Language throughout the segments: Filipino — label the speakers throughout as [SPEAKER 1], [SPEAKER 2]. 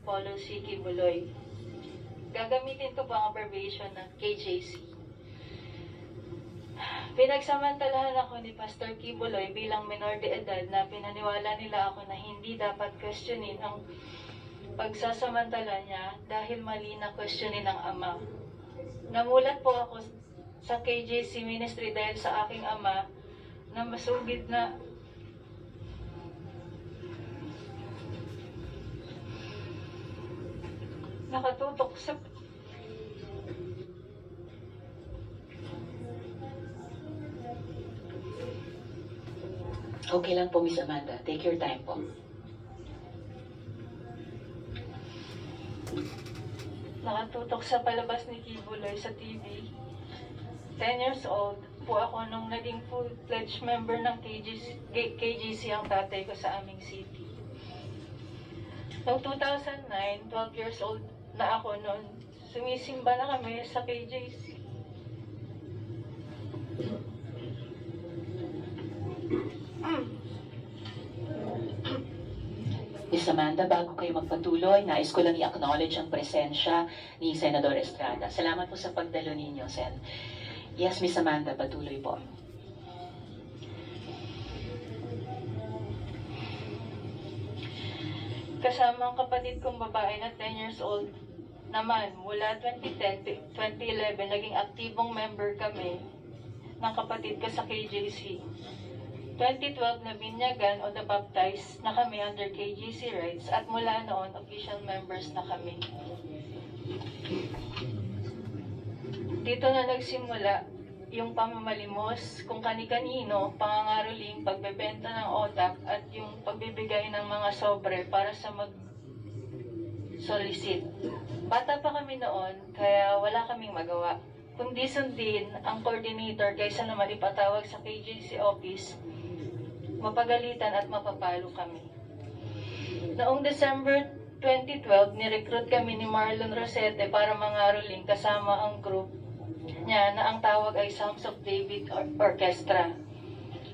[SPEAKER 1] Apollo C. Kibuloy. Gagamitin ko po ang abbreviation ng KJC. Pinagsamantalahan ako ni Pastor Kibuloy bilang minor de edad na pinaniwala nila ako na hindi dapat questionin ang pagsasamantala niya dahil mali na questionin ng ama. Namulat po ako sa KJC ministry dahil sa aking ama na masugid na nakatutok sa
[SPEAKER 2] Okay lang po, Miss Amanda. Take your time po.
[SPEAKER 1] nakatutok sa palabas ni Kibuloy sa TV. 10 years old po ako nung naging full-fledged member ng KGC ang tatay ko sa aming city. Noong 2009, 12 years old na ako noon, sumisimba na kami sa KJC.
[SPEAKER 2] Miss Amanda, bago kayo magpatuloy, nais ko lang i-acknowledge ang presensya ni Senador Estrada. Salamat po sa pagdalo ninyo, Sen. Yes, Miss Amanda, patuloy po.
[SPEAKER 1] Kasama ang kapatid kong babae na 10 years old naman, mula 2010 to 2011, naging aktibong member kami ng kapatid ko sa KJC. 2012 na binyagan o na-baptize na kami under KGC rights at mula noon, official members na kami. Dito na nagsimula yung pamamalimos kung kani-kanino, pangangaroling, pagbebenta ng otak at yung pagbibigay ng mga sobre para sa mag-solicit. Bata pa kami noon, kaya wala kaming magawa. Kundi sundin ang coordinator kaysa naman ipatawag sa KJC office, mapagalitan at mapapalo kami. Noong December 2012, nirecruit kami ni Marlon Rosete para mangaroling kasama ang group niya na ang tawag ay Songs of David Orchestra.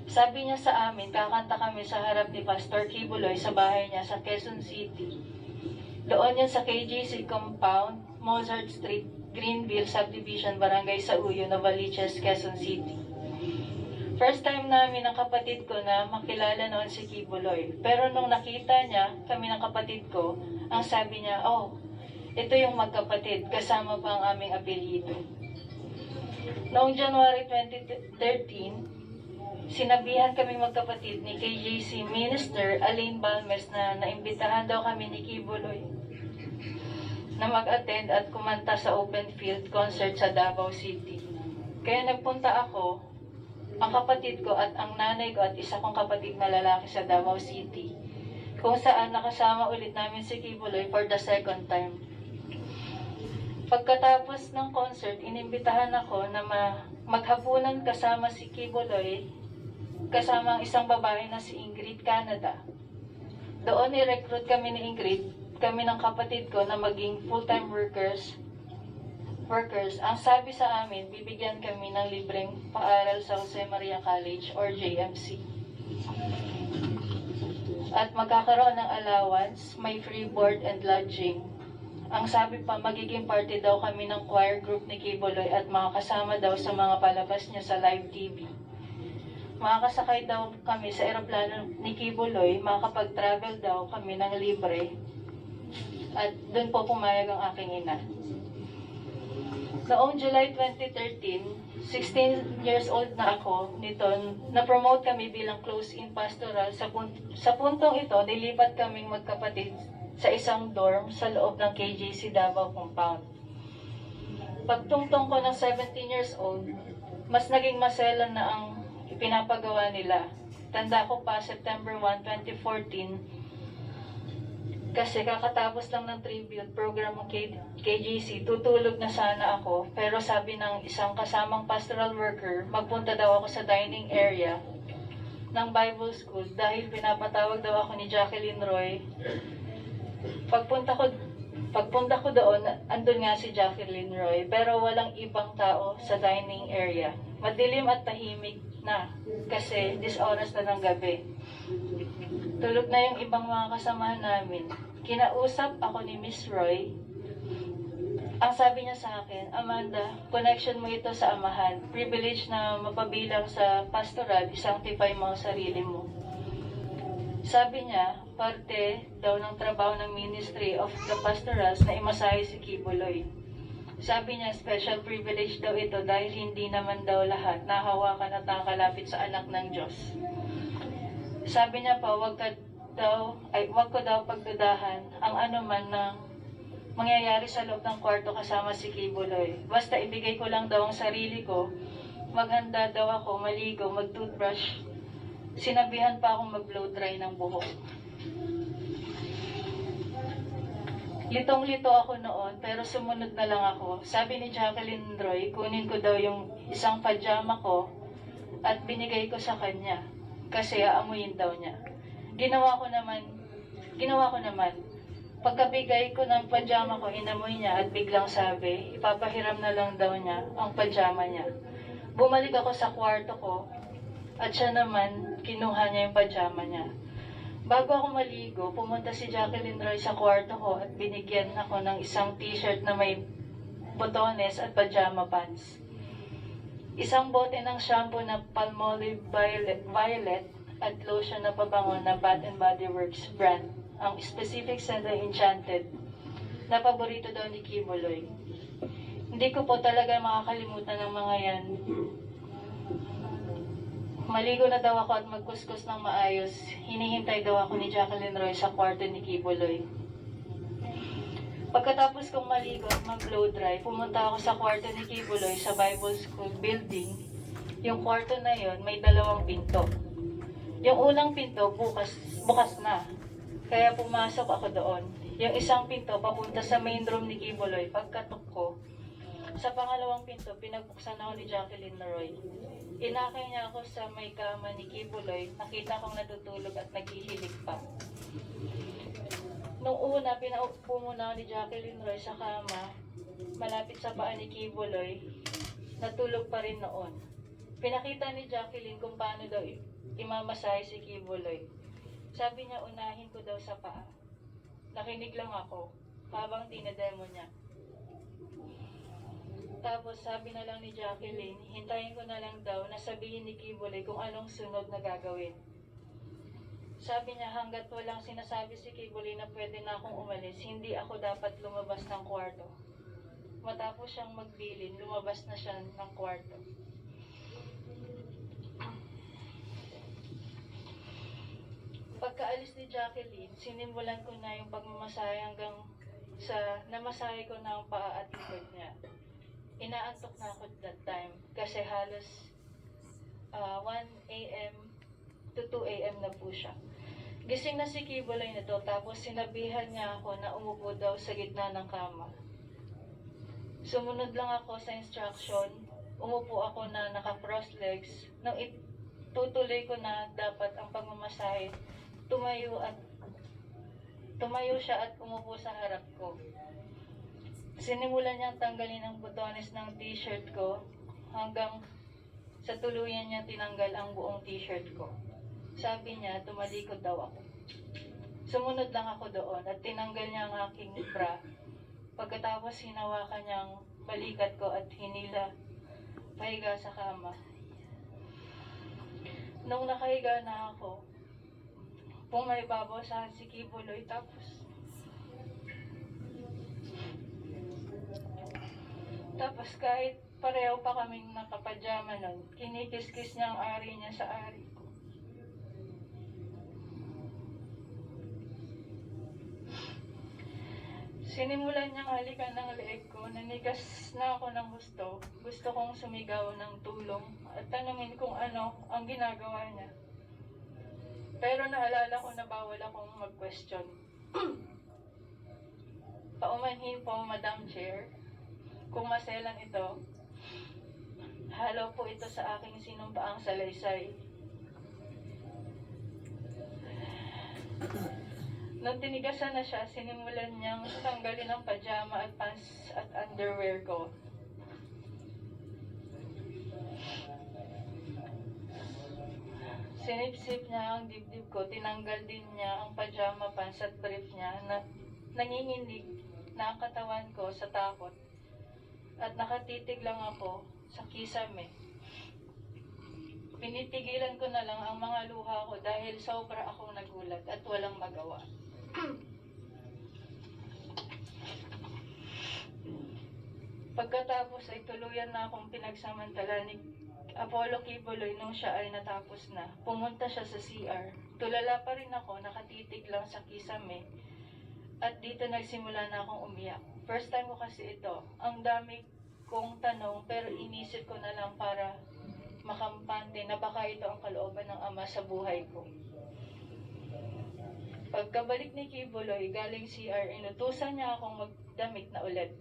[SPEAKER 1] Sabi niya sa amin, kakanta kami sa harap ni Pastor Kibuloy sa bahay niya sa Quezon City. Doon yan sa KJC Compound, Mozart Street, Greenville Subdivision, Barangay Sauyo, Novaliches, Quezon City. First time namin ng kapatid ko na makilala noon si Kibuloy. Pero nung nakita niya kami ng kapatid ko, ang sabi niya, oh, ito yung magkapatid, kasama pa ang aming apelyido. Noong January 2013, sinabihan kami magkapatid ni KJC Minister Aline Balmes na naimbitahan daw kami ni Kibuloy na mag-attend at kumanta sa open field concert sa Davao City. Kaya nagpunta ako, ang kapatid ko at ang nanay ko at isa kong kapatid na lalaki sa Davao City, kung saan nakasama ulit namin si Kibuloy for the second time. Pagkatapos ng concert, inimbitahan ako na maghapunan kasama si Kibuloy, kasama ang isang babae na si Ingrid Canada. Doon i-recruit kami ni Ingrid, kami ng kapatid ko na maging full-time workers. Ang sabi sa amin, bibigyan kami ng libreng paaral sa Jose Maria College or JMC. At magkakaroon ng allowance, may free board and lodging. Ang sabi pa, magiging party daw kami ng choir group ni Kibuloy at makakasama daw sa mga palabas niya sa live TV. Makakasakay daw kami sa eroplano ni Kibuloy, makakapag-travel daw kami ng libre. At doon po pumayag ang aking ina. Noong July 2013, 16 years old na ako nito, na-promote kami bilang close-in pastoral. Sa puntong ito, nilipat kaming magkapatid sa isang dorm sa loob ng KJC Davao Compound. Pagtungtong ko ng 17 years old, mas naging maselan na ang ipinapagawa nila. Tanda ko pa, September 1, 2014, kasi kakatapos lang ng tribute program ng KJC, tutulog na sana ako. Pero sabi ng isang kasamang pastoral worker, magpunta daw ako sa dining area ng Bible School dahil pinapatawag daw ako ni Jacqueline Roy. Pagpunta ko doon, andun nga si Jacqueline Roy, pero walang ibang tao sa dining area. Madilim at tahimik na kasi 10 oras na ng gabi. Tulog na yung ibang mga kasamahan namin. Kinausap ako ni Miss Roy. Ang sabi niya sa akin, Amanda, connection mo ito sa amahan. Privilege na mapabilang sa pastoral, isanctify mo ang sarili mo. Sabi niya, parte daw ng trabaho ng Ministry of the Pastorals na imasahe si Kibuloy. Sabi niya, special privilege daw ito dahil hindi naman daw lahat nahawakan at nakakalapit sa anak ng Diyos. Sabi niya pa, wag ko daw pagdudahan ang anuman na mangyayari sa loob ng kwarto kasama si Kibuloy. Basta ibigay ko lang daw ang sarili ko, maghanda daw ako, maligo, mag-toothbrush. Sinabihan pa akong mag-blow dry ng buhok. Litong-lito ako noon, pero sumunod na lang ako. Sabi ni Jacqueline Roy, kunin ko daw yung isang pajama ko at binigay ko sa kanya kasi aamuyin daw niya. Ginawa ko naman. Pagkabigay ko ng pajama ko, inamoy niya at biglang sabi, ipapahiram na lang daw niya ang pajama niya. Bumalik ako sa kwarto ko at siya naman, kinuha niya yung pajama niya. Bago ako maligo, pumunta si Jacqueline Roy sa kwarto ko at binigyan ako ng isang t-shirt na may botones at pajama pants. Isang bote ng shampoo na Palmolive Violet at lotion na pabango na Bath and Body Works brand. Ang specific scent ay Enchanted, na paborito daw ni Kibuloy. Hindi ko po talaga makakalimutan ng mga yan. Maligo na daw ako at magkuskus ng maayos. Hinihintay daw ako ni Jacqueline Roy sa kwarto ni Kibuloy. Pagkatapos kong maligo at mag-blow dry, pumunta ako sa kwarto ni Kibuloy sa Bible School building. Yung kwarto na yon may 2 pinto. Yung unang pinto bukas na. Kaya pumasok ako doon. Yung isang pinto papunta sa main room ni Kibuloy. Pagkatok ko, sa pangalawang pinto, pinagbuksan ako ni Jacqueline Roy. Inakay niya ako sa may kama ni Kibuloy. Nakita kong natutulog at naghihilig pa. Nung una, pinaupo muna ako ni Jacqueline Roy sa kama, malapit sa paa ni Kibuloy. Natulog pa rin noon. Pinakita ni Jacqueline kung paano daw imamasahe si Kibuloy. Sabi niya, unahin ko daw sa paa. Nakinig lang ako habang tinademo niya. Tapos sabi na lang ni Jacqueline, hintayin ko na lang daw na sabihin ni Kibuloy kung anong sunod na gagawin. Sabi niya, hanggat walang sinasabi si Kibuloy na pwede na akong umalis, hindi ako dapat lumabas ng kwarto. Matapos siyang magbilin, lumabas na siya ng kwarto. Pagkaalis ni Jacqueline, sinimulan ko na yung pagmamasahe hanggang sa namasahe ko na ang paa at likod niya. Inaantok na ako that time kasi halos 1 a.m. to 2 a.m. na po siya. Gising na si Kibuloy nito tapos sinabihan niya ako na umupo daw sa gitna ng kama. Sumunod lang ako sa instruction, umupo ako na naka-cross legs. Nung itutuloy ko na dapat ang pagmamasahe, tumayo siya at umupo sa harap ko. Sinimulan niyang tanggalin ang butones ng t-shirt ko hanggang sa tuluyan niyang tinanggal ang buong t-shirt ko. Sabi niya, tumalikod daw ako. Sumunod lang ako doon at tinanggal niya ang aking bra. Pagkatapos hinawakan niyang balikat ko at hinila pahiga sa kama. Nung nakahiga na ako, pumaibabaw sa si Kibuloy tapos kahit pareho pa kaming nakapajama nun, kinikis-kis niya ang ari niya sa ari ko. Sinimulan niyang halikan ng leeg ko, nanigas na ako ng gusto. Gusto kong sumigaw ng tulong at tanungin kung ano ang ginagawa niya. Pero naalala ko na bawal akong mag-question. Paumanhin po, Madam Chair. Kung maselan ito, halo po ito sa aking sinumpaang salaysay. Nung tinigasan na siya, sinimulan niyang tanggalin ang pajama at pants at underwear ko. Sinipsip niya ang dibdib ko, tinanggal din niya ang pajama pants at brief niya na nanginginig na ang katawan ko sa takot. At nakatitig lang ako sa kisame. Pinipigilan ko na lang ang mga luha ko dahil sobra akong nagulat at walang magawa. Pagkatapos ay tuluyan na akong pinagsamantala ni Apollo Kibuloy nung siya ay natapos na. Pumunta siya sa CR. Tulala pa rin ako, nakatitig lang sa kisame. At dito nagsimula na akong umiyak. First time ko kasi ito. Ang dami kong tanong pero inisip ko na lang para makampante na baka ito ang kalooban ng Ama sa buhay ko. Pagkabalik ni Kibuloy galing CR, inutusan niya akong magdamit na ulit.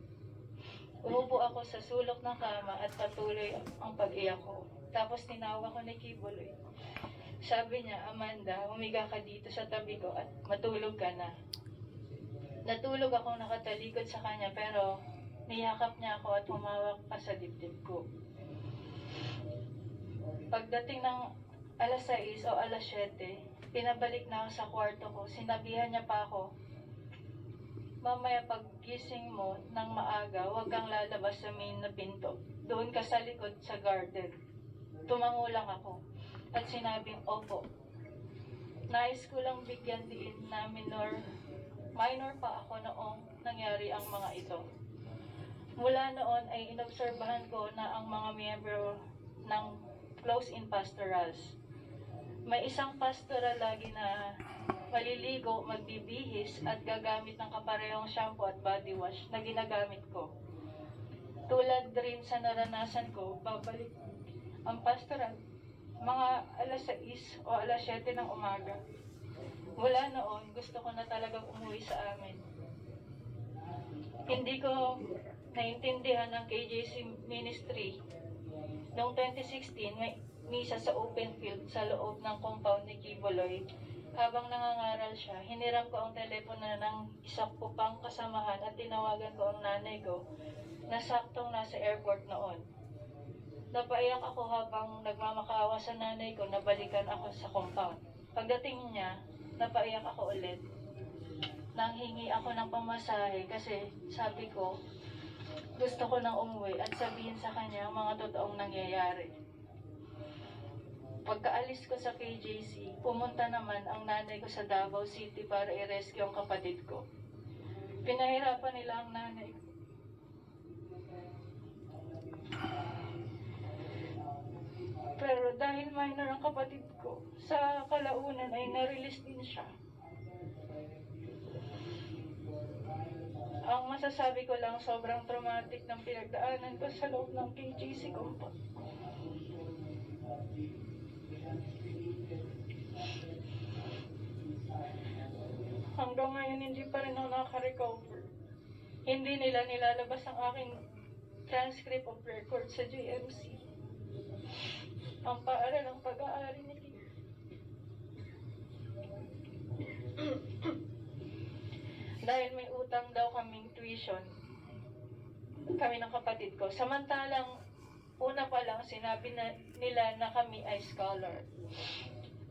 [SPEAKER 1] Umupo ako sa sulok ng kama at patuloy ang pag-iyak ko. Tapos tinawag ko ni Kibuloy. Sabi niya, Amanda, humiga ka dito sa tabi ko at matulog ka na. Natulog akong nakatalikod sa kanya pero niyakap niya ako at humawak pa sa dibdib ko. Pagdating ng alas 6 o alas 7, pinabalik na ako sa kwarto ko. Sinabihan niya pa ako, mamaya paggising mo ng maaga, huwag kang lalabas sa main na pinto. Doon ka sa likod sa garden. Tumango lang ako at sinabing, opo. Nais ko lang bigyan diin na minor pa ako noong nangyari ang mga ito. Mula noon ay inobserbahan ko na ang mga miyembro ng close-in pastorals. May isang pastoral lagi na maliligo, magbibihis at gagamit ng kaparehong shampoo at body wash na ginagamit ko. Tulad rin sa naranasan ko, babalik ang pastoral mga alas 6 o alas 7 ng umaga. Mula noon, gusto ko na talagang umuwi sa amin. Hindi ko naintindihan ng KJC Ministry. Noong 2016, may misa sa open field sa loob ng compound ni Kibuloy. Habang nangangaral siya, hiniram ko ang telepono ng isa ko pang kasamahan at tinawagan ko ang nanay ko na saktong nasa airport noon. Napaiyak ako habang nagmamakaawa sa nanay ko na balikan ako sa compound. Pagdating niya, napaiyak ako ulit. Nanghingi ako ng pamasahe kasi sabi ko, gusto ko nang umuwi at sabihin sa kanya ang mga totoong nangyayari. Pagkaalis ko sa KJC, pumunta naman ang nanay ko sa Davao City para i-rescue ang kapatid ko. Pinahirapan nila ang nanay ko. Pero dahil minor ang kapatid ko, sa kalaunan ay na-release din siya. Ang masasabi ko lang, sobrang traumatic ng pinagdaanan ko sa loob ng KJC compound. Hanggang ngayon, hindi pa rin ako nakaka-recover. Hindi nila nilalabas ang aking transcript of record sa GMC. Ang paaral ng pag-aari ni Kim. Dahil may utang daw kaming tuition, kami ng kapatid ko. Samantalang, una pa lang, sinabi nila na kami ay scholar.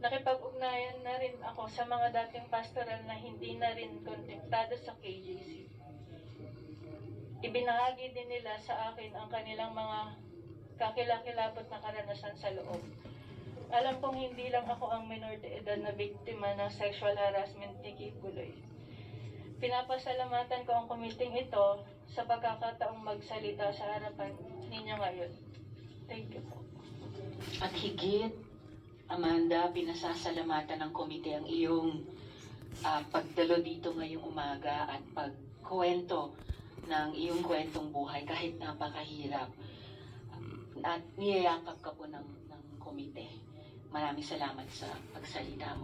[SPEAKER 1] Nakipag-ugnayan na rin ako sa mga dating pastoral na hindi na rin kontaktado sa KJC. Ibinahagi din nila sa akin ang kanilang mga kakilakilabot na karanasan sa loob. Alam kong hindi lang ako ang minor de edad na biktima ng sexual harassment ni Kibuloy. Pinapasalamatan ko ang komiting ito sa pagkakataong magsalita sa harapan ninyo ngayon. Thank you po.
[SPEAKER 2] At higit, Amanda, pinasasalamatan ng komite ang iyong pagdalo dito ngayong umaga at pagkwento ng iyong kwentong buhay kahit napakahirap. At niyayakap ka po ng komite. Maraming salamat sa pagsalita mo.